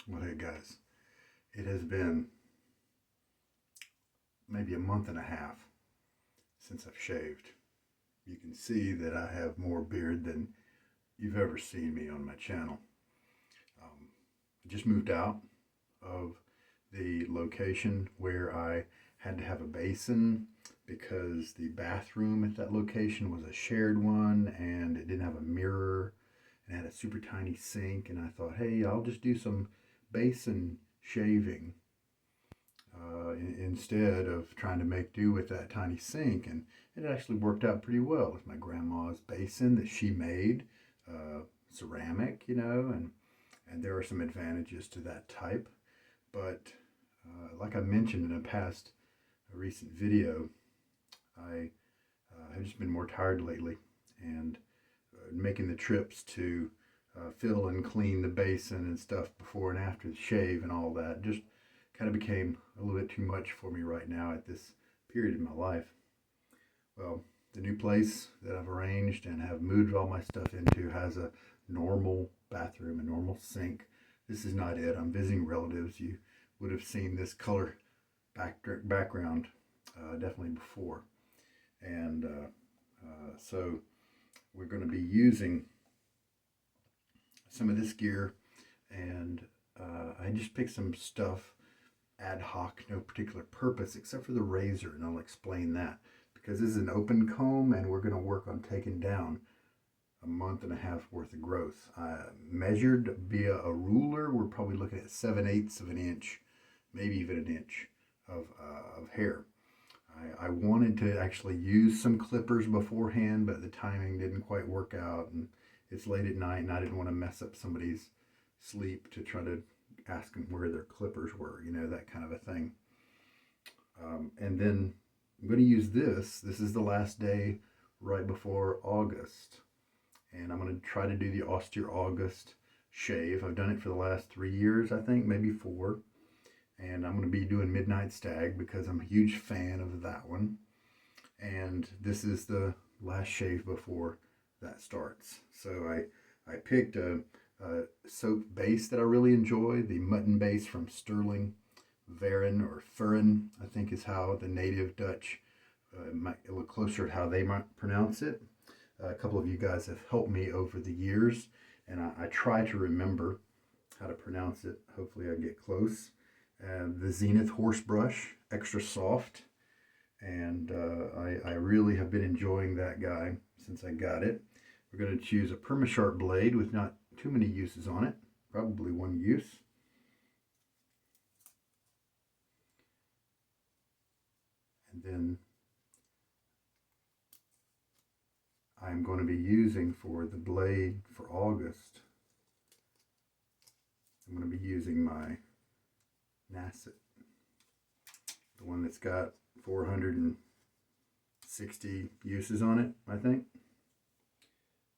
Well, hey guys, it has been maybe a month and a half since I've shaved. You can see that I have more beard than you've ever seen me on my channel. I just moved out of the location where I had to have a basin because the bathroom at that location was a shared one and it didn't have a mirror and had a super tiny sink. And I thought, hey, I'll just do some basin shaving instead of trying to make do with that tiny sink. And it actually worked out pretty well with my grandma's basin that she made, ceramic, and there are some advantages to that type. But like I mentioned in a recent video, I have just been more tired lately, and making the trips to fill and clean the basin and stuff before and after the shave and all that just kind of became a little bit too much for me right now at this period in my life. Well, the new place that I've arranged and have moved all my stuff into has a normal bathroom, a normal sink. This is not it. I'm visiting relatives. You would have seen this color background definitely before. And so we're going to be using some of this gear, and I just picked some stuff ad hoc, no particular purpose except for the razor, and I'll explain that because this is an open comb and we're going to work on taking down a month and a half worth of growth. I measured via a ruler. We're probably looking at 7/8 of an inch, maybe even an inch of hair. I wanted to actually use some clippers beforehand, but the timing didn't quite work out, and it's late at night and I didn't want to mess up somebody's sleep to try to ask them where their clippers were, that kind of a thing. And then I'm going to use this. This is the last day right before August, and I'm going to try to do the Austere August shave. I've done it for the last 3 years, I think, maybe 4. And I'm going to be doing Midnight Stag because I'm a huge fan of that one. And this is the last shave before that starts. So I picked a soap base that I really enjoy, the Mutton base from Stirling. Varen or Varen, I think is how the native Dutch might look closer to how they might pronounce it. A couple of you guys have helped me over the years, and I try to remember how to pronounce it. Hopefully I get close. The Zenith horse brush, extra soft, and I really have been enjoying that guy since I got it. We're going to choose a Perma-Sharp blade with not too many uses on it, probably one use. And then I'm going to be using for the blade for August, I'm going to be using my Nasset, the one that's got 460 uses on it, I think.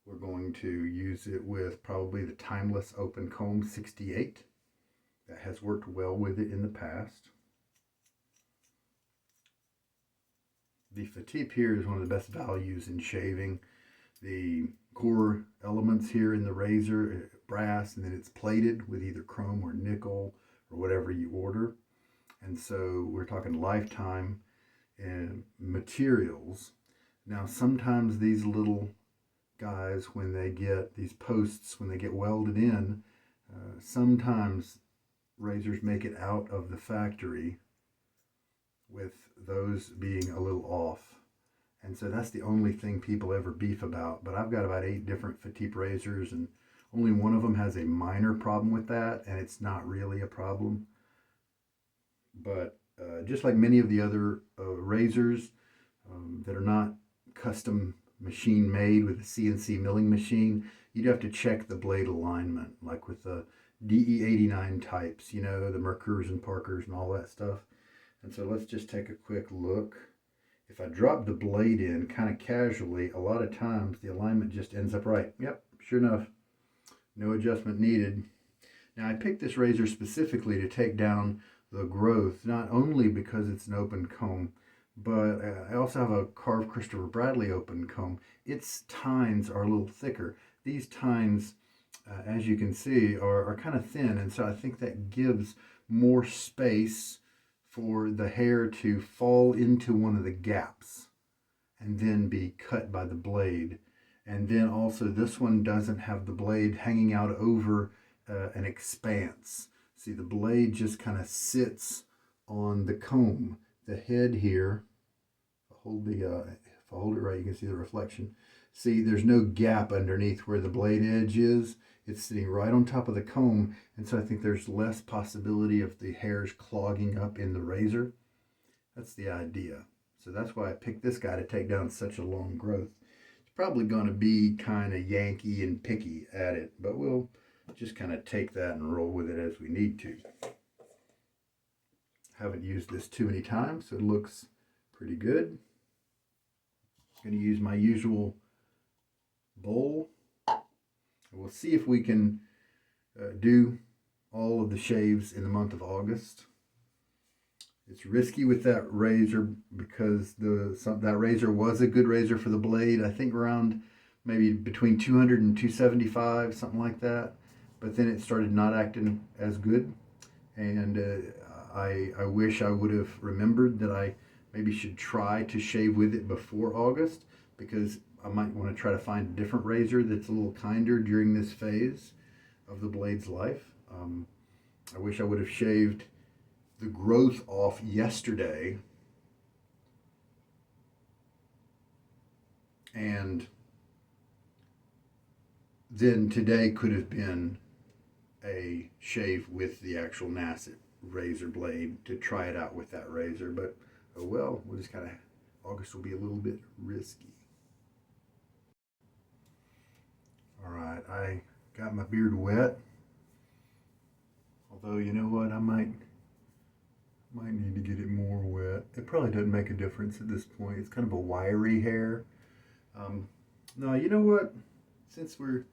We're going to use it with probably the Timeless Open Comb 68. That has worked well with it in the past. The Fatip here is one of the best values in shaving. The core elements here in the razor, brass, and then it's plated with either chrome or nickel or whatever you order. And so we're talking lifetime and materials. Now sometimes these little guys, when they get these posts, when they get welded in, sometimes razors make it out of the factory with those being a little off. And so that's the only thing people ever beef about. But I've got about 8 different Fatip razors, and only one of them has a minor problem with that, and it's not really a problem. But just like many of the other razors that are not custom machine made with a CNC milling machine, you'd have to check the blade alignment, like with the DE89 types, the Merkurs and Parkers and all that stuff. And so let's just take a quick look. If I drop the blade in kind of casually, a lot of times the alignment just ends up right. Yep, sure enough, no adjustment needed. Now I picked this razor specifically to take down the growth, not only because it's an open comb, but I also have a carved Christopher Bradley open comb. Its tines are a little thicker. These tines as you can see, are kind of thin. And so I think that gives more space for the hair to fall into one of the gaps and then be cut by the blade. And then also this one doesn't have the blade hanging out over an expanse. See, the blade just kind of sits on the comb. The head here, if I hold it right, you can see the reflection. See, there's no gap underneath where the blade edge is. It's sitting right on top of the comb, and so I think there's less possibility of the hairs clogging up in the razor. That's the idea. So that's why I picked this guy to take down such a long growth. It's probably going to be kind of Yankee and picky at it, but we'll just kind of take that and roll with it as we need to. Haven't used this too many times, so it looks pretty good. I'm going to use my usual bowl. We'll see if we can do all of the shaves in the month of August. It's risky with that razor because that razor was a good razor for the blade. I think around maybe between 200 and 275, something like that. But then it started not acting as good. And I wish I would have remembered that I maybe should try to shave with it before August, because I might want to try to find a different razor that's a little kinder during this phase of the blade's life. I wish I would have shaved the growth off yesterday, and then today could have been a shave with the actual Nasset razor blade to try it out with that razor. But oh well, we'll just kind of, August will be a little bit risky. All right, I got my beard wet. Although, you know what, I might need to get it more wet. It probably doesn't make a difference at this point. It's kind of a wiry hair. No, you know what? Since we're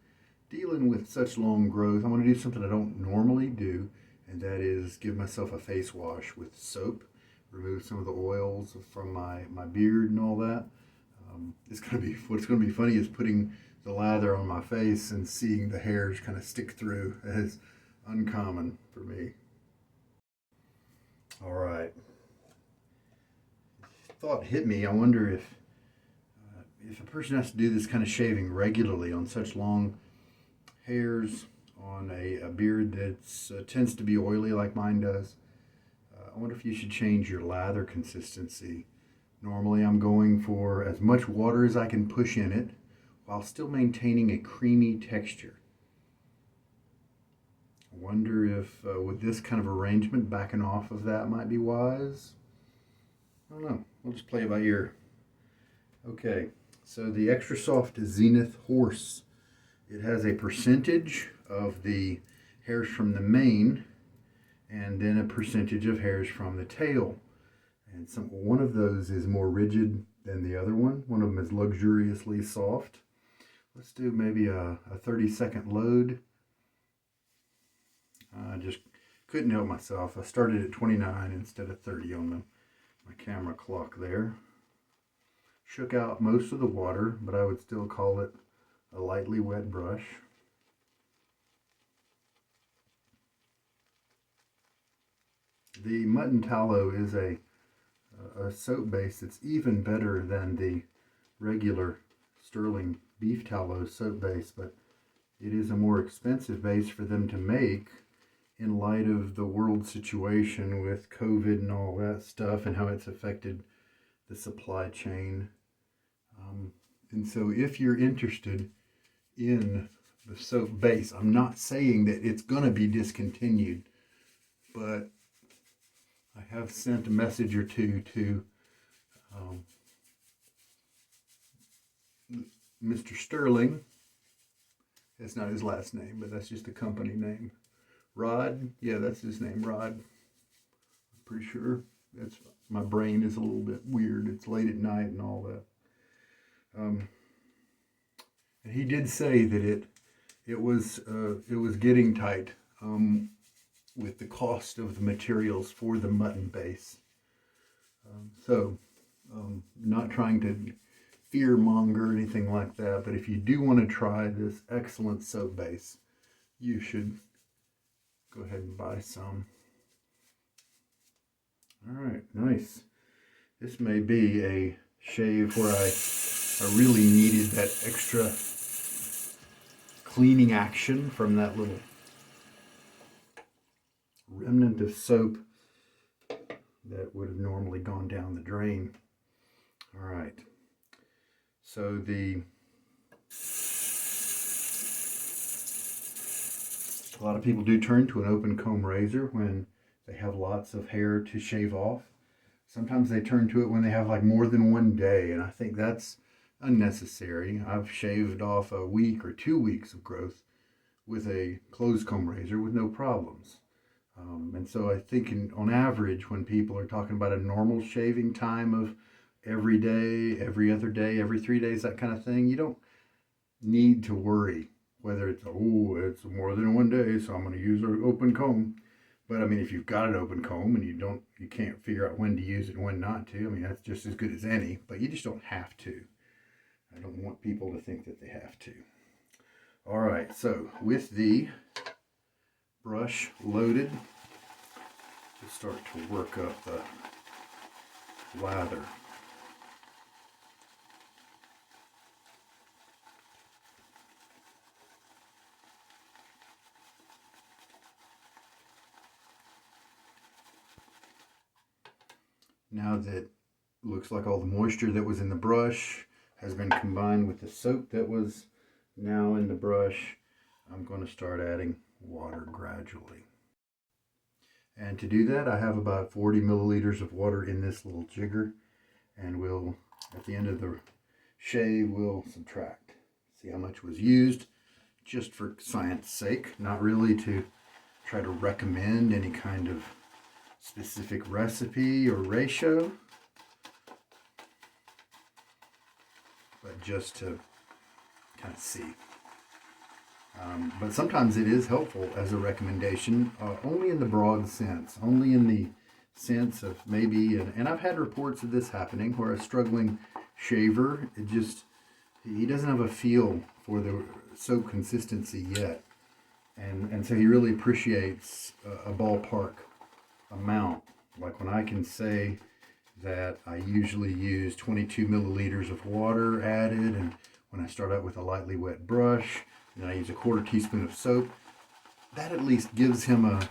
dealing with such long growth, I'm going to do something I don't normally do, and that is give myself a face wash with soap, remove some of the oils from my beard and all that. What's going to be funny is putting the lather on my face and seeing the hairs kind of stick through. That is uncommon for me. All right. Thought hit me. I wonder if a person has to do this kind of shaving regularly on such long hairs on a beard that tends to be oily like mine does. I wonder if you should change your lather consistency. Normally I'm going for as much water as I can push in it while still maintaining a creamy texture. I wonder if with this kind of arrangement, backing off of that might be wise. I don't know. We'll just play it by ear. Okay, so the extra soft Zenith horse. It has a percentage of the hairs from the mane and then a percentage of hairs from the tail. And one of those is more rigid than the other one. One of them is luxuriously soft. Let's do maybe a 30-second load. I just couldn't help myself. I started at 29 instead of 30 on my camera clock there. Shook out most of the water, but I would still call it a lightly wet brush. The Mutton Tallow is a soap base that's even better than the regular Stirling beef tallow soap base, but it is a more expensive base for them to make in light of the world situation with COVID and all that stuff and how it's affected the supply chain. And so if you're interested in the soap base, I'm not saying that it's going to be discontinued, but I have sent a message or two to Mr. Stirling. That's not his last name, but that's just the company name. Rod, yeah, that's his name, Rod. I'm pretty sure. My brain is a little bit weird. It's late at night and all that. And he did say that it was getting tight with the cost of the materials for the mutton base. Not trying to fear monger or anything like that, but if you do want to try this excellent soap base, you should go ahead and buy some. All right, nice. This may be a shave where I really needed that extra cleaning action from that little remnant of soap that would have normally gone down the drain. All right, so a lot of people do turn to an open comb razor when they have lots of hair to shave off. Sometimes they turn to it when they have like more than one day, and I think that's unnecessary. I've shaved off a week or 2 weeks of growth with a closed comb razor with no problems. And so I think on average, when people are talking about a normal shaving time of every day, every other day, every 3 days, that kind of thing, you don't need to worry whether it's, oh, it's more than one day, so I'm going to use an open comb. But I mean, if you've got an open comb and you can't figure out when to use it and when not to, I mean, that's just as good as any, but you just don't have to. I don't want people to think that they have to. All right, so with the brush loaded, just start to work up the lather. Now that looks like all the moisture that was in the brush has been combined with the soap that was now in the brush, I'm going to start adding water gradually. And to do that, I have about 40 milliliters of water in this little jigger, and we'll, at the end of the shave, we'll subtract. See how much was used, just for science sake, not really to try to recommend any kind of specific recipe or ratio, but just to kind of see. But sometimes it is helpful as a recommendation, only in the broad sense, only in the sense of maybe, and I've had reports of this happening where a struggling shaver, he doesn't have a feel for the soap consistency yet. And so he really appreciates a ballpark amount. Like when I can say that I usually use 22 milliliters of water added, and when I start out with a lightly wet brush, and I use a 1/4 teaspoon of soap, that at least gives him a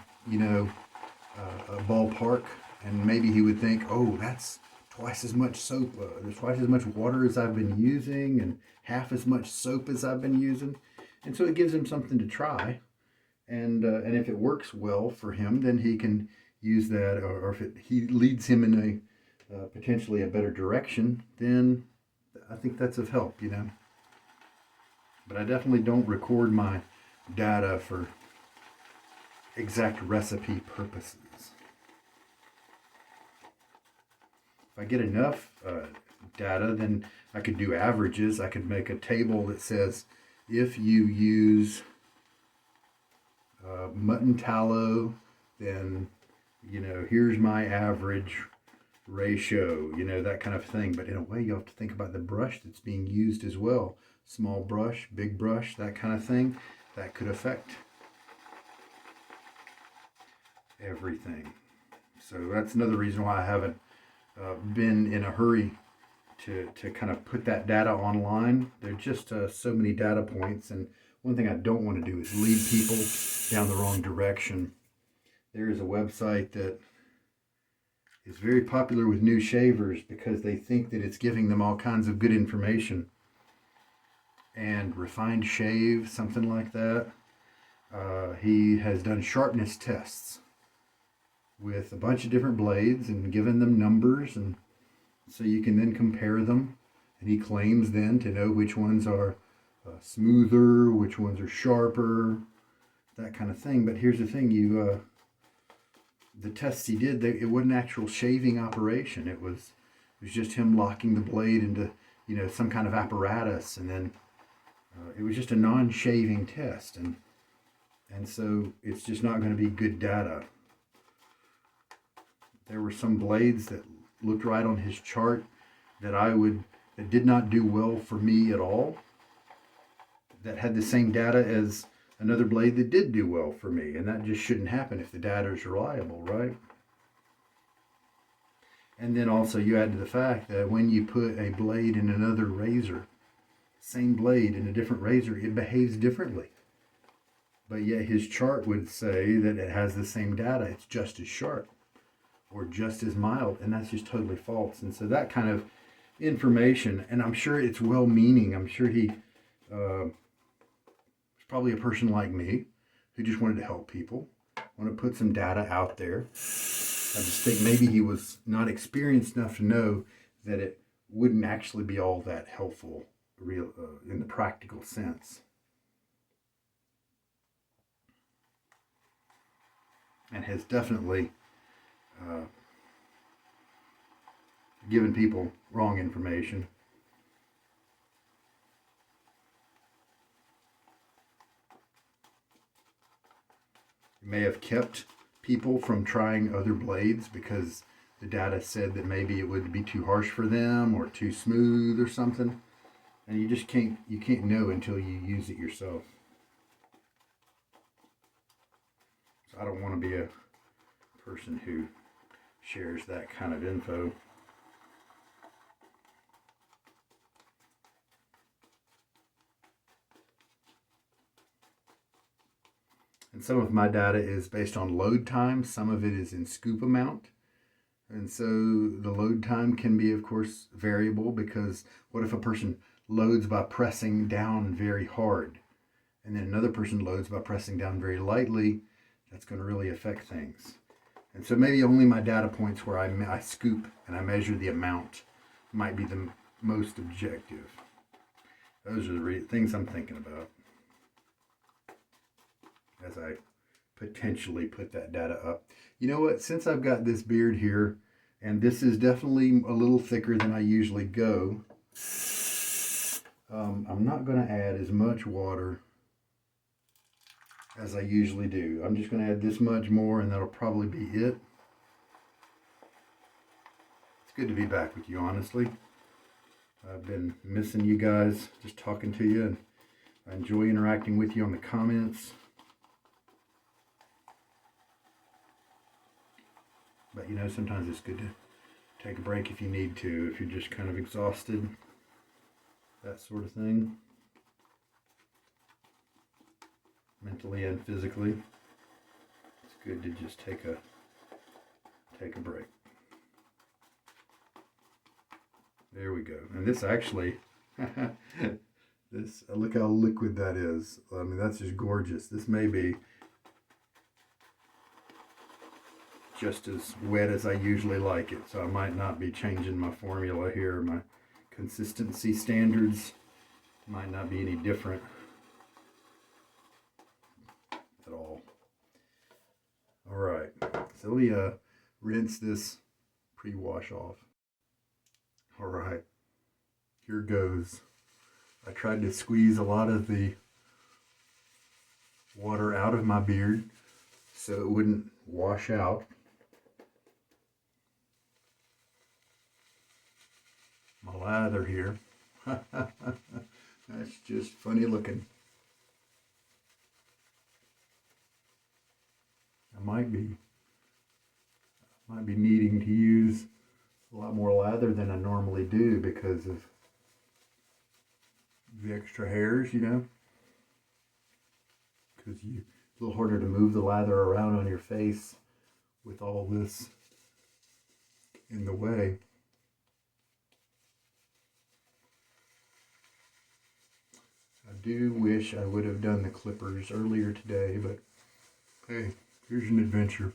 ballpark, and maybe he would think, oh, that's twice as much soap, there's twice as much water as I've been using, and half as much soap as I've been using. And so it gives him something to try, and if it works well for him, then he can use that, or if he leads him in a potentially a better direction, then I think that's of help, you know. But I definitely don't record my data for exact recipe purposes. If I get enough data, then I could do averages. I could make a table that says if you use mutton tallow, then, you know, here's my average ratio, you know, that kind of thing. But in a way, you have to think about the brush that's being used as well. Small brush, big brush, that kind of thing. That could affect everything. So that's another reason why I haven't been in a hurry to kind of put that data online. There are just so many data points, and one thing I don't want to do is lead people down the wrong direction. There is a website that is very popular with new shavers because they think that it's giving them all kinds of good information. And Refined Shave, something like that. He has done sharpness tests with a bunch of different blades and given them numbers, and so you can then compare them. And he claims then to know which ones are smoother, which ones are sharper, that kind of thing. But here's the thing: the tests he did, it wasn't an actual shaving operation. It was just him locking the blade into, you know, some kind of apparatus, and then it was just a non-shaving test, and so it's just not going to be good data. There were some blades that looked right on his chart that did not do well for me at all, that had the same data as another blade that did do well for me, and that just shouldn't happen if the data is reliable, right? And then also you add to the fact that when you put a blade in another razor, same blade in a different razor, it behaves differently. But yet his chart would say that it has the same data, it's just as sharp or just as mild, and that's just totally false. And so that kind of information, and I'm sure it's well-meaning, I'm sure he is probably a person like me who just wanted to help people, want to put some data out there. I just think maybe he was not experienced enough to know that it wouldn't actually be all that helpful in the practical sense. And has definitely given people wrong information. It may have kept people from trying other blades because the data said that maybe it would be too harsh for them or too smooth or something. And you just can't know until you use it yourself. So I don't want to be a person who shares that kind of info. And some of my data is based on load time. Some of it is in scoop amount. And so the load time can be, of course, variable, because what if a person loads by pressing down very hard, and then another person loads by pressing down very lightly? That's going to really affect things. And so maybe only my data points where I scoop and I measure the amount might be the most objective. Those are the things I'm thinking about as I potentially put that data up. You know what? Since I've got this beard here, and this is definitely a little thicker than I usually go, I'm not going to add as much water as I usually do. I'm just going to add this much more, and that'll probably be it. It's good to be back with you, honestly. I've been missing you guys, just talking to you, and I enjoy interacting with you on the comments. But you know, sometimes it's good to take a break if you need to, if you're just kind of exhausted, that sort of thing, mentally and physically. It's good to just take a break. There we go. And this actually, look how liquid that is. I mean, that's just gorgeous. This may be just as wet as I usually like it, so I might not be changing my formula here. My consistency standards might not be any different at all. All right, so we rinse this pre-wash off. All right, here goes. I tried to squeeze a lot of the water out of my beard so it wouldn't wash out. My lather here. That's just funny looking. I might be needing to use a lot more lather than I normally do because of the extra hairs, you know. Because it's a little harder to move the lather around on your face with all this in the way. I do wish I would have done the clippers earlier today, but hey, here's an adventure.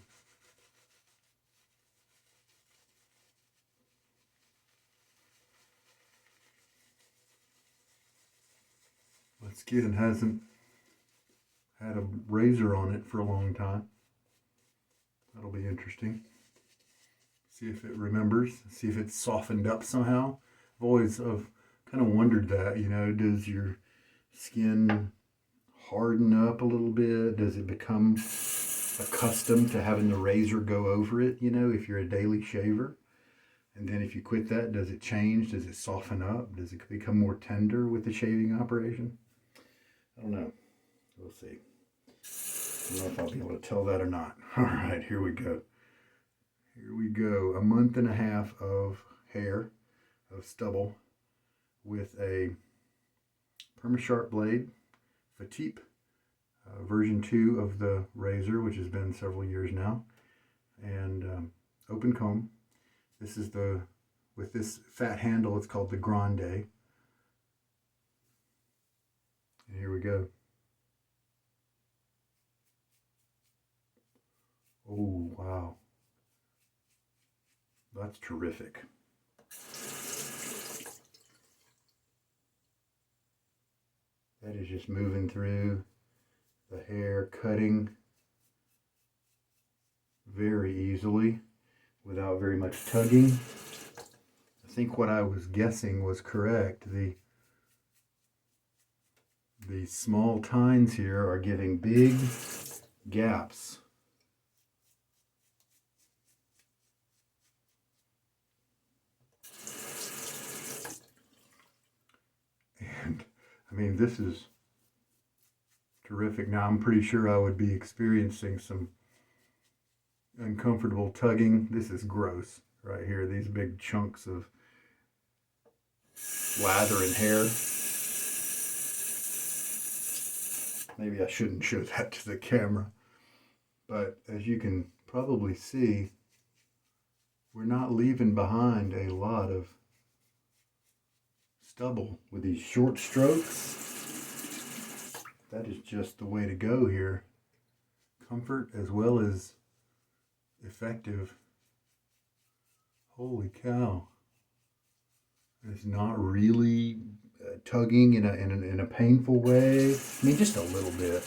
My skin hasn't had a razor on it for a long time. That'll be interesting. See if it remembers, see if it's softened up somehow. I've kind of wondered that, you know, does your skin harden up a little bit? Does it become accustomed to having the razor go over it, you know, if you're a daily shaver? And then if you quit that, does it change? Does it soften up? Does it become more tender with the shaving operation? I don't know. We'll see. I don't know if I'll be able to tell that or not. All right, here we go. Here we go. A month and a half of hair, of stubble, with a Perma-Sharp blade, Fatip, version 2 of the razor, which has been several years now, and open comb. This is with this fat handle, it's called the Grande. And here we go. Oh, wow. That's terrific. That is just moving through the hair, cutting very easily without very much tugging. I think what I was guessing was correct. The small tines here are giving big gaps. And I mean, this is terrific. Now I'm pretty sure I would be experiencing some uncomfortable tugging. This is gross right here. These big chunks of lather and hair. Maybe I shouldn't show that to the camera. But as you can probably see, we're not leaving behind a lot of stubble with these short strokes. That is just the way to go here. Comfort as well as effective. Holy cow. It's not really tugging in a painful way. I mean, just a little bit.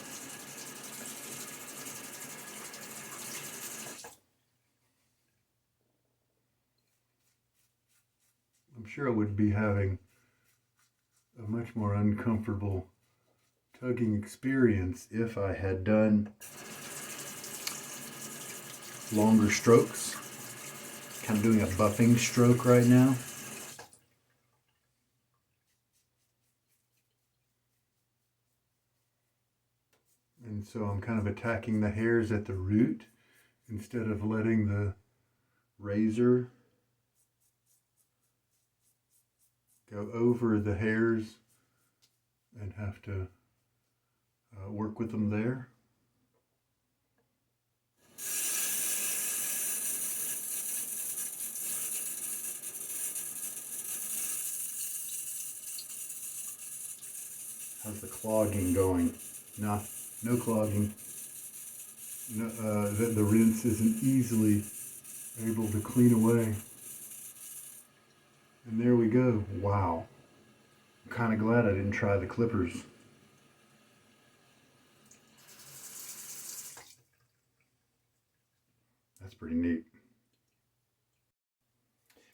I'm sure I would be having a much more uncomfortable tugging experience if I had done longer strokes. Kind of doing a buffing stroke right now. And so I'm kind of attacking the hairs at the root instead of letting the razor go over the hairs and have to work with them there. How's the clogging going? No clogging. No, the rinse isn't easily able to clean away. And there we go. Wow. I'm kind of glad I didn't try the clippers. That's pretty neat.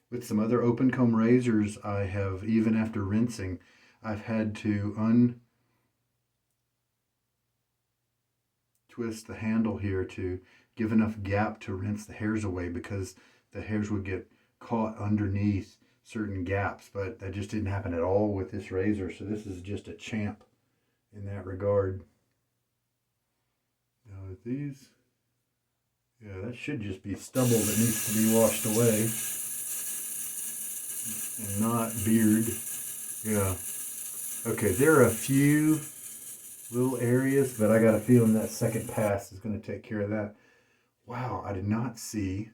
With some other open comb razors, I have, even after rinsing, I've had to twist the handle here to give enough gap to rinse the hairs away, because the hairs would get caught underneath certain gaps, but that just didn't happen at all with this razor. So this is just a champ in that regard. Now with these, yeah, that should just be stubble that needs to be washed away and not beard. Yeah. Okay, there are a few little areas, but I got a feeling that second pass is going to take care of that. Wow, I did not see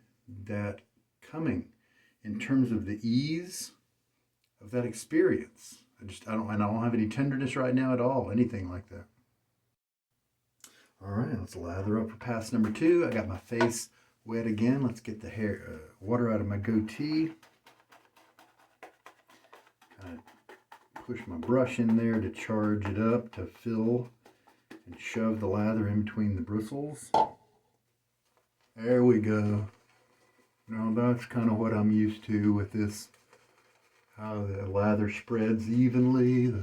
that coming in terms of the ease of that experience. I don't have any tenderness right now at all, anything like that. All right, let's lather up for pass number 2. I got my face wet again. Let's get the hair water out of my goatee. Kind of push my brush in there to charge it up, to fill and shove the lather in between the bristles. There we go. Now that's kind of what I'm used to with this, how the lather spreads evenly.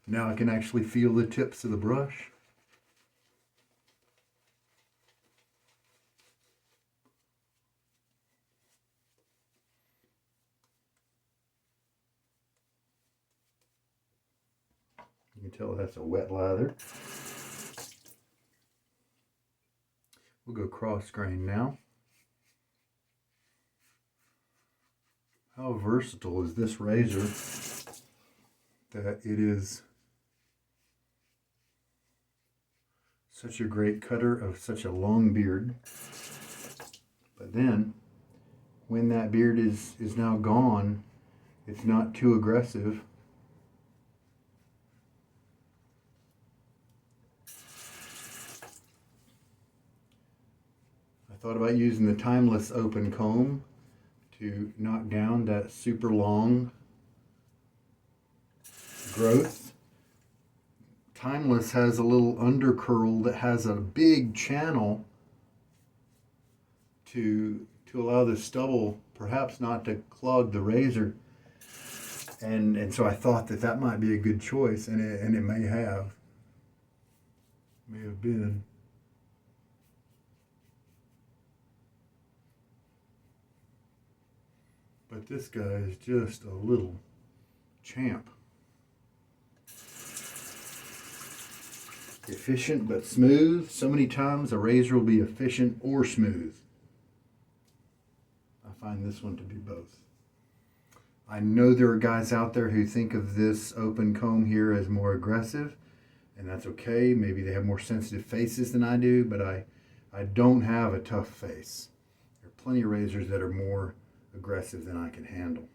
Now I can actually feel the tips of the brush. You can tell that's a wet lather. We'll go cross grain now. How versatile is this razor that it is such a great cutter of such a long beard. But then when that beard is now gone, it's not too aggressive. I thought about using the timeless open comb to knock down that super long growth. Timeless has a little under curl that has a big channel to allow the stubble perhaps not to clog the razor, and so I thought that might be a good choice, and it may have been. But this guy is just a little champ. Efficient but smooth. So many times a razor will be efficient or smooth. I find this one to be both. I know there are guys out there who think of this open comb here as more aggressive, and that's okay. Maybe they have more sensitive faces than I do, but I don't have a tough face. There are plenty of razors that are more aggressive than I can handle.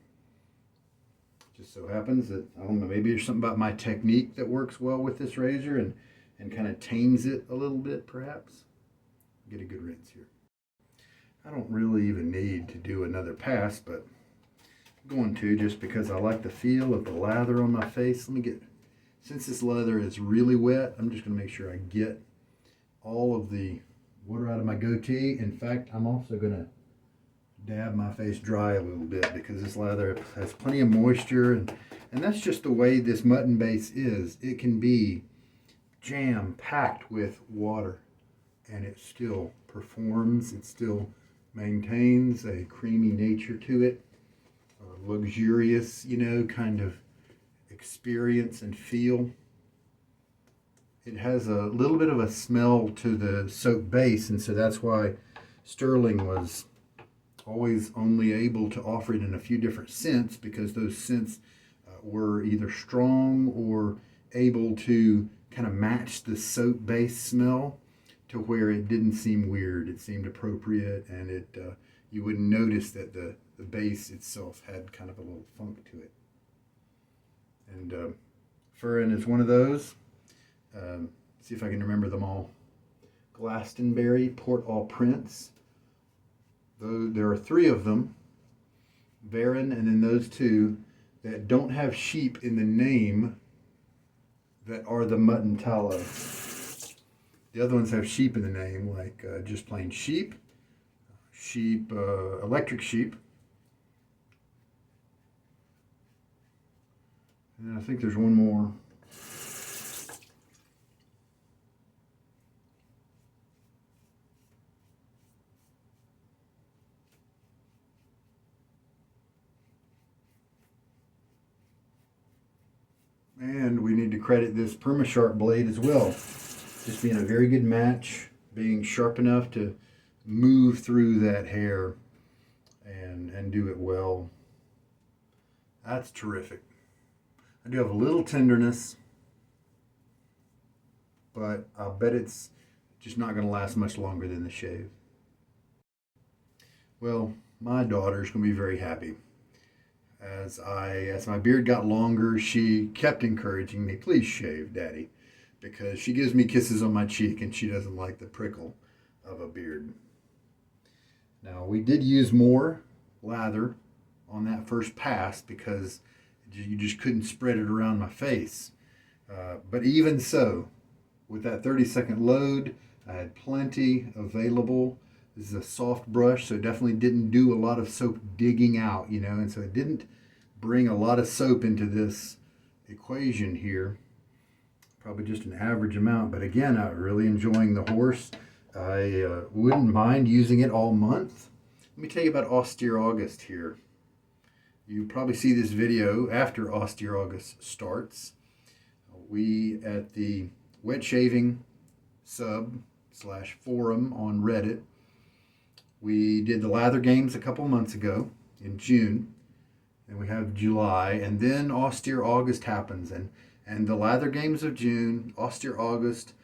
Just so happens that, I don't know, maybe there's something about my technique that works well with this razor and kind of tames it a little bit, perhaps. Get a good rinse here. I don't really even need to do another pass, but I'm going to, just because I like the feel of the lather on my face. Let me get, since this leather is really wet, I'm just going to make sure I get all of the water out of my goatee. In fact, I'm also going to dab my face dry a little bit, because this leather has plenty of moisture, and that's just the way this mutton base is. It can be jam-packed with water, and it still performs. It still maintains a creamy nature to it, a luxurious, kind of experience and feel. It has a little bit of a smell to the soap base, and so that's why Stirling was always only able to offer it in a few different scents, because those scents were either strong or able to kind of match the soap base smell to where it didn't seem weird. It seemed appropriate, and it you wouldn't notice that the base itself had kind of a little funk to it. And Varen is one of those. See if I can remember them all. Glastonbury, Port-au-Prince. Though there are 3 of them, Varen, and then those 2 that don't have sheep in the name, that are the Mutton Tallow. The other ones have sheep in the name, like just plain sheep, electric sheep, and then I think there's one more. And we need to credit this Perma-Sharp blade as well. Just being a very good match, being sharp enough to move through that hair and do it well. That's terrific. I do have a little tenderness, but I'll bet it's just not going to last much longer than the shave. Well, my daughter's going to be very happy. As my beard got longer, she kept encouraging me, please shave, Daddy, because she gives me kisses on my cheek and she doesn't like the prickle of a beard. Now, we did use more lather on that first pass because you just couldn't spread it around my face. But even so, with that 30-second load, I had plenty available. This is a soft brush, so it definitely didn't do a lot of soap digging out, and so it didn't bring a lot of soap into this equation here. Probably just an average amount, but again, I'm really enjoying the horse. I wouldn't mind using it all month. Let me tell you about Austere August here. You probably see this video after Austere August starts. We, at the wet shaving sub forum on Reddit. We did the Lather games a couple months ago in June, and we have July, and then Austere August happens, and the Lather games of June, Austere August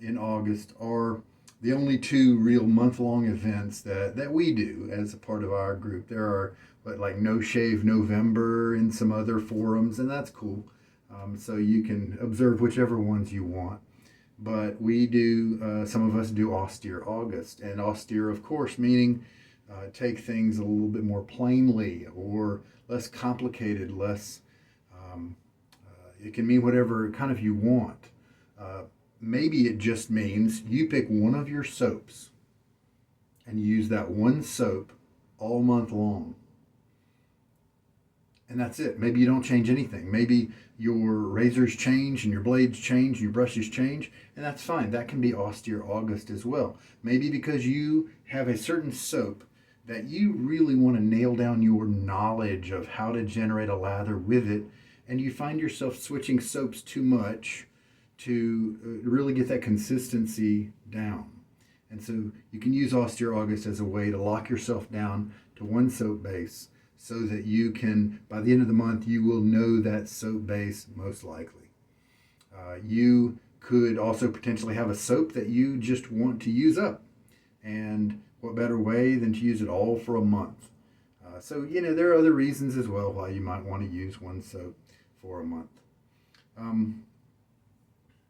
in August are the only two real month-long events that we do as a part of our group. There are like No Shave November in some other forums, and that's cool. So you can observe whichever ones you want. But we do, some of us do Austere August, and austere, of course, meaning take things a little bit more plainly or less complicated, less, it can mean whatever kind of you want. Maybe it just means you pick one of your soaps and use that one soap all month long. And that's it. Maybe you don't change anything. Maybe your razors change and your blades change and your brushes change, and that's fine. That can be Austere August as well. Maybe because you have a certain soap that you really want to nail down your knowledge of how to generate a lather with it, and you find yourself switching soaps too much to really get that consistency down. And so you can use Austere August as a way to lock yourself down to one soap base so that you can, by the end of the month, you will know that soap base most likely. You could also potentially have a soap that you just want to use up. And what better way than to use it all for a month? So, there are other reasons as well why you might want to use one soap for a month.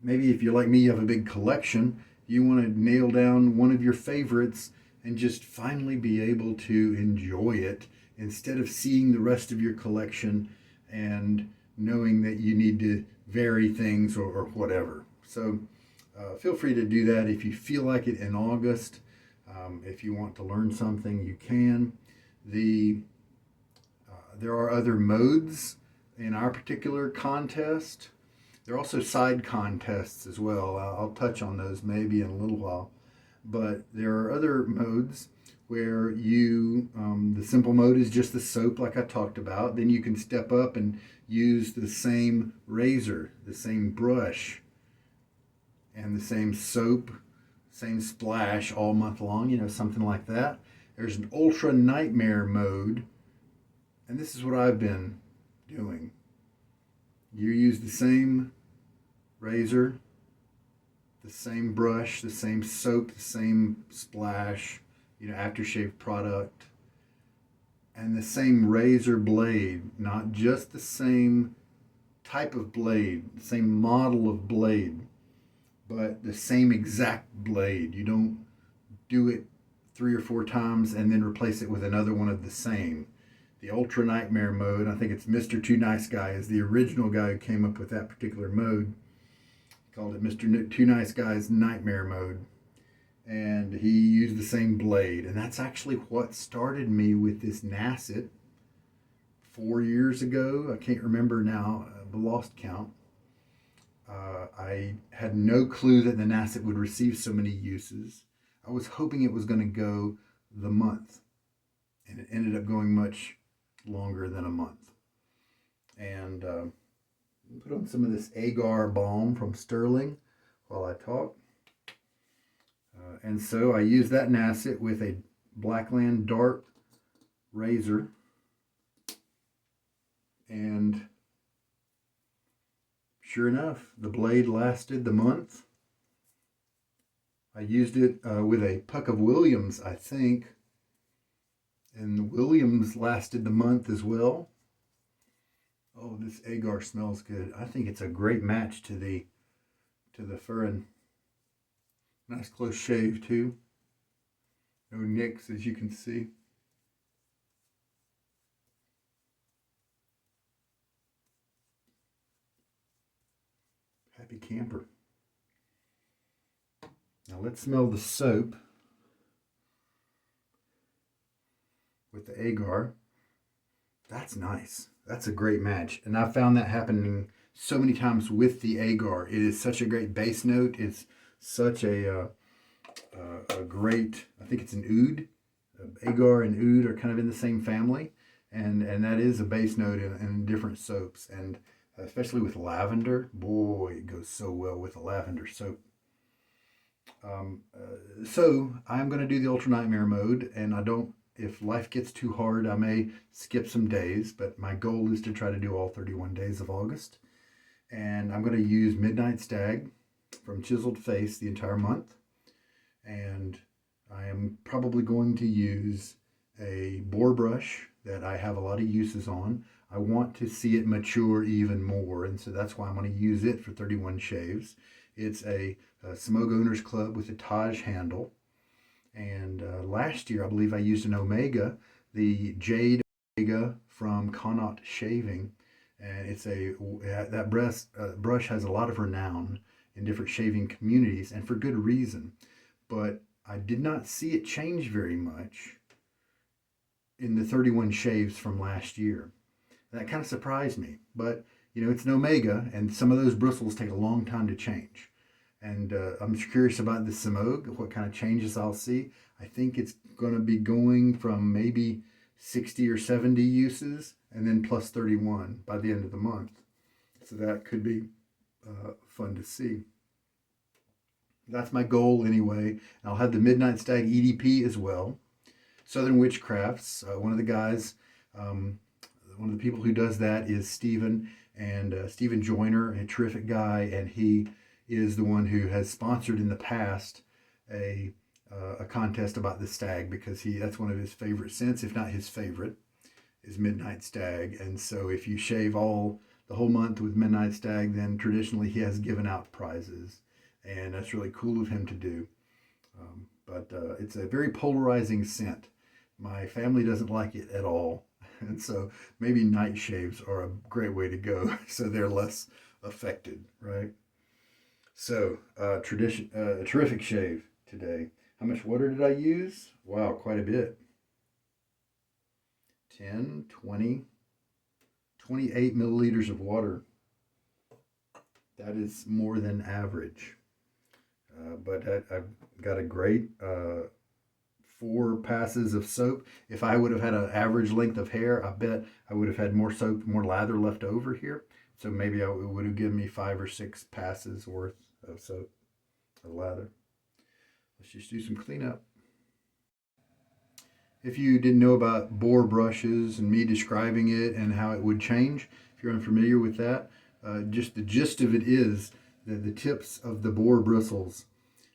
Maybe if you're like me, you have a big collection, you want to nail down one of your favorites and just finally be able to enjoy it instead of seeing the rest of your collection and knowing that you need to vary things or whatever. So feel free to do that if you feel like it in August. If you want to learn something, you can. There are other modes in our particular contest. There are also side contests as well. I'll touch on those maybe in a little while. But there are other modes where the simple mode is just the soap like I talked about. Then you can step up and use the same razor, the same brush, and the same soap, same splash all month long, something like that. There's an ultra nightmare mode, and this is what I've been doing. You use the same razor, the same brush, the same soap, the same splash, aftershave product, and the same razor blade, not just the same type of blade, the same model of blade, but the same exact blade. You don't do it 3 or 4 times and then replace it with another one of the same. The Ultra Nightmare mode, I think it's Mr. Too Nice Guy is the original guy who came up with that particular mode. He called it Mr. Too Nice Guy's Nightmare mode. And he used the same blade. And that's actually what started me with this Nasset 4 years ago. I can't remember now, the lost count. I had no clue that the Nasset would receive so many uses. I was hoping it was going to go the month. And it ended up going much longer than a month. And put on some of this Agar balm from Stirling while I talk. And so I use that Nasset with a Blackland Dart razor. And sure enough, the blade lasted the month. I used it with a Puck of Williams, I think. And the Williams lasted the month as well. Oh, this Agar smells good. I think it's a great match to the Varen. Nice close shave too. No nicks, as you can see. Happy camper. Now let's smell the soap with the Agar. That's nice. That's a great match. And I've found that happening so many times with the Agar. It is such a great base note. It's such a great, I think it's an oud. Agar and oud are kind of in the same family. And that is a base note in different soaps. And especially with lavender, boy, it goes so well with a lavender soap. So I'm going to do the Ultra Nightmare mode, and I don't. If life gets too hard, I may skip some days, but my goal is to try to do all 31 days of August. And I'm going to use Midnight Stag from Chiseled Face the entire month. And I am probably going to use a Boar brush that I have a lot of uses on. I want to see it mature even more, and so that's why I'm going to use it for 31 shaves. It's a Smoke Owners Club with a Taj handle. And last year, I believe I used an Omega, the Jade Omega from Connaught Shaving. And it's that brush has a lot of renown in different shaving communities, and for good reason. But I did not see it change very much in the 31 shaves from last year. That kind of surprised me. But, it's an Omega, and some of those bristles take a long time to change. And I'm curious about the Simogue, what kind of changes I'll see. I think it's going to be going from maybe 60 or 70 uses and then plus 31 by the end of the month. So that could be fun to see. That's my goal anyway. I'll have the Midnight Stag EDP as well. Southern Witchcrafts, one of the guys, one of the people who does that is Stephen, and Stephen Joyner, a terrific guy, and he is the one who has sponsored in the past a contest about the stag, because that's one of his favorite scents, if not his favorite, is Midnight Stag. And so if you shave the whole month with Midnight Stag, then traditionally he has given out prizes, and that's really cool of him to do. But it's a very polarizing scent. My family doesn't like it at all, and so maybe night shaves are a great way to go, so they're less affected, right? So, a terrific shave today. How much water did I use? Wow, quite a bit. 10, 20, 28 milliliters of water. That is more than average. But I've got a great 4 passes of soap. If I would have had an average length of hair, I bet I would have had more soap, more lather left over here. So maybe it would have given me 5 or 6 passes worth of soap, of lather. Let's just do some cleanup. If you didn't know about Boar brushes and me describing it and how it would change, if you're unfamiliar with that, just the gist of it is that the tips of the Boar bristles,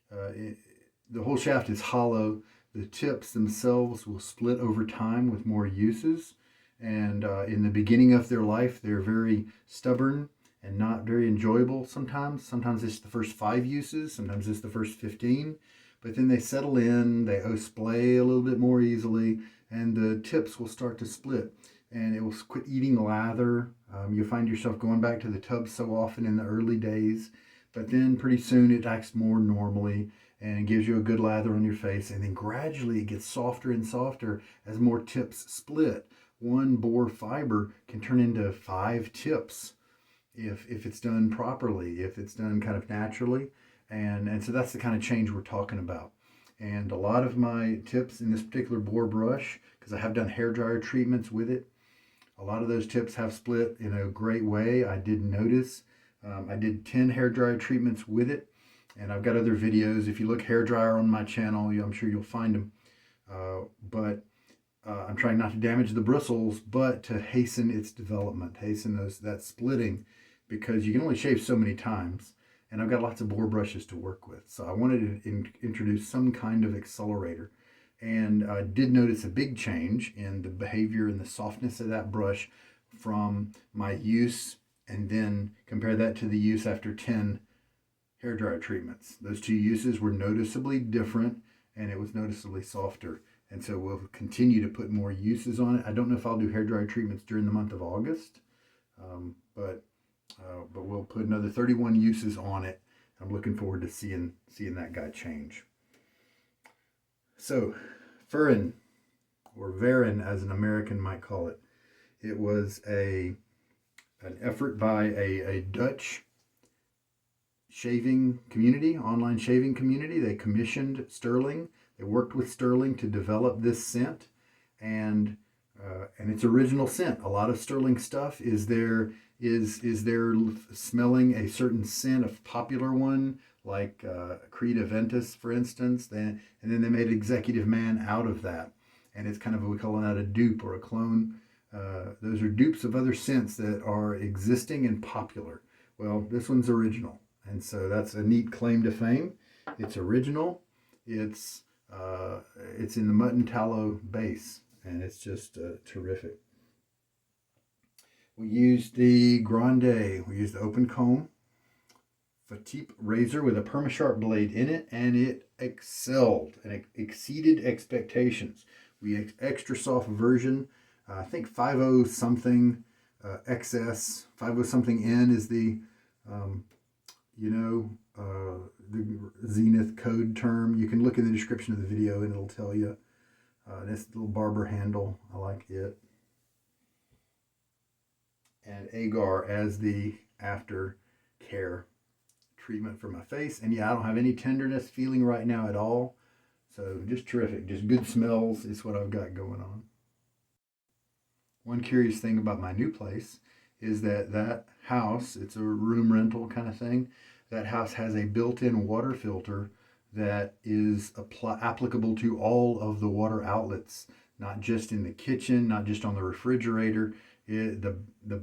the whole shaft is hollow. The tips themselves will split over time with more uses. And in the beginning of their life, they're very stubborn and not very enjoyable sometimes. Sometimes it's the first 5 uses, sometimes it's the first 15. But then they settle in, they splay a little bit more easily, and the tips will start to split. And it will quit eating lather. You'll find yourself going back to the tub so often in the early days. But then pretty soon it acts more normally and gives you a good lather on your face. And then gradually it gets softer and softer as more tips split. One Boar fiber can turn into 5 tips if it's done properly, if it's done kind of naturally. And so that's the kind of change we're talking about. And a lot of my tips in this particular Boar brush, because I have done hair dryer treatments with it, a lot of those tips have split in a great way. I did notice. I did 10 hair dryer treatments with it, and I've got other videos. If you look hair dryer on my channel, I'm sure you'll find them. But I'm trying not to damage the bristles, but to hasten its development, hasten that splitting, because you can only shave so many times. And I've got lots of Boar brushes to work with. So I wanted to introduce some kind of accelerator. And I did notice a big change in the behavior and the softness of that brush from my use, and then compare that to the use after 10 hair dryer treatments. Those 2 uses were noticeably different, and it was noticeably softer. And so we'll continue to put more uses on it. I don't know if I'll do hair dryer treatments during the month of August, but we'll put another 31 uses on it. I'm looking forward to seeing that guy change. So, Varen, or Varen as an American might call it, it was an effort by a Dutch shaving community, online shaving community. They commissioned Stirling. They worked with Stirling to develop this scent, and its original scent. A lot of Stirling stuff is there smelling a certain scent, a popular one like Creed Aventus, for instance. And then they made Executive Man out of that. And it's kind of, we call that a dupe or a clone. Those are dupes of other scents that are existing and popular. Well, this one's original. And so that's a neat claim to fame. It's original. It's in the Mutton Tallow base. And it's just terrific. We used the Grande. We used the open comb Fatip razor with a Perma-Sharp blade in it, and it excelled and it exceeded expectations. We extra soft version, I think 50 something XS, 50 something N is the the Zenith code term. You can look in the description of the video and it'll tell you. This little barber handle, I like it. And Agar as the aftercare treatment for my face. And yeah, I don't have any tenderness feeling right now at all. So just terrific. Just good smells is what I've got going on. One curious thing about my new place is that house, it's a room rental kind of thing. That house has a built-in water filter that is applicable to all of the water outlets, not just in the kitchen, not just on the refrigerator. The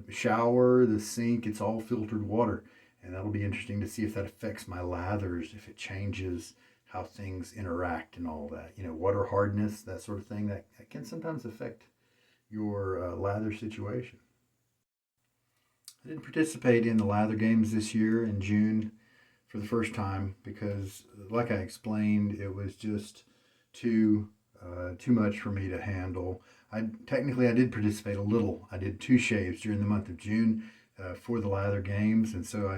shower, the sink, it's all filtered water. And that'll be interesting to see if that affects my lathers, if it changes how things interact and all that. You know, water hardness, that sort of thing, that can sometimes affect your lather situation. I didn't participate in the lather games this year in June for the first time because, like I explained, it was just too much for me to handle. I did participate a little. I did 2 shaves during the month of June for the lather games, and so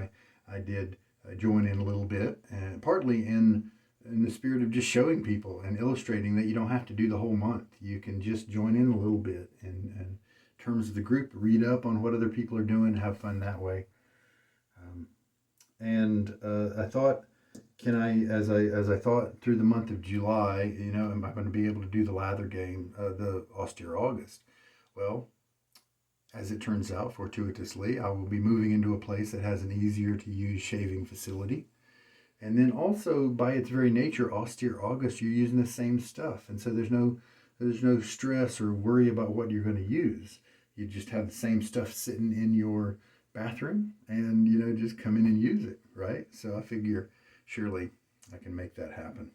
I did join in a little bit, and partly in the spirit of just showing people and illustrating that you don't have to do the whole month. You can just join in a little bit in terms of the group, read up on what other people are doing, have fun that way. I thought, as I thought through the month of July, you know, am I going to be able to do the lather game, the Austere August? Well, as it turns out, fortuitously, I will be moving into a place that has an easier to use shaving facility. And then also, by its very nature, Austere August, you're using the same stuff. And so there's no stress or worry about what you're going to use. You just have the same stuff sitting in your bathroom and, you know, just come in and use it, right? So I figure surely I can make that happen.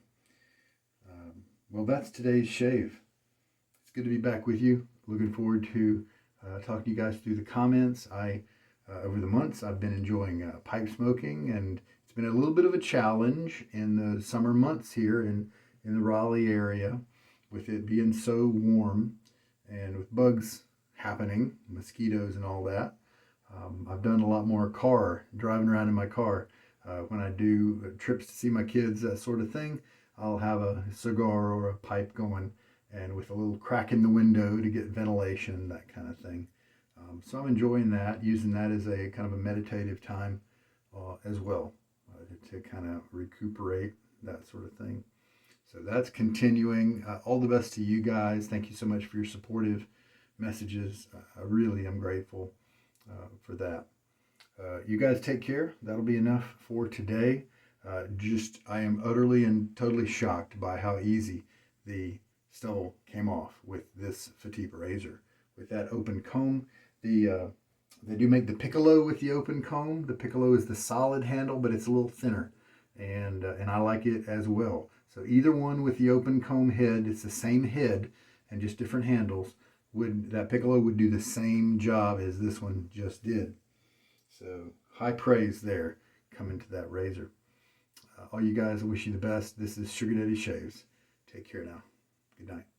Well, that's today's shave. It's good to be back with you. Looking forward to talking to you guys through the comments. Over the months, I've been enjoying pipe smoking, and it's been a little bit of a challenge in the summer months here in the Raleigh area, with it being so warm and with bugs happening, mosquitoes and all that. I've done a lot more driving around in my car. When I do trips to see my kids, that sort of thing, I'll have a cigar or a pipe going, and with a little crack in the window to get ventilation, that kind of thing. So I'm enjoying that, using that as a kind of a meditative time as well, to kind of recuperate, that sort of thing. So that's continuing. All the best to you guys. Thank you so much for your supportive messages. I really am grateful for that. You guys take care. That'll be enough for today. I am utterly and totally shocked by how easy the stubble came off with this Fatip razor. With that open comb, they do make the piccolo with the open comb. The piccolo is the solid handle, but it's a little thinner, and I like it as well. So either one with the open comb head, it's the same head and just different handles. That piccolo would do the same job as this one just did. So high praise there coming to that razor. All you guys, I wish you the best. This is Sugar Daddy Shaves. Take care now. Good night.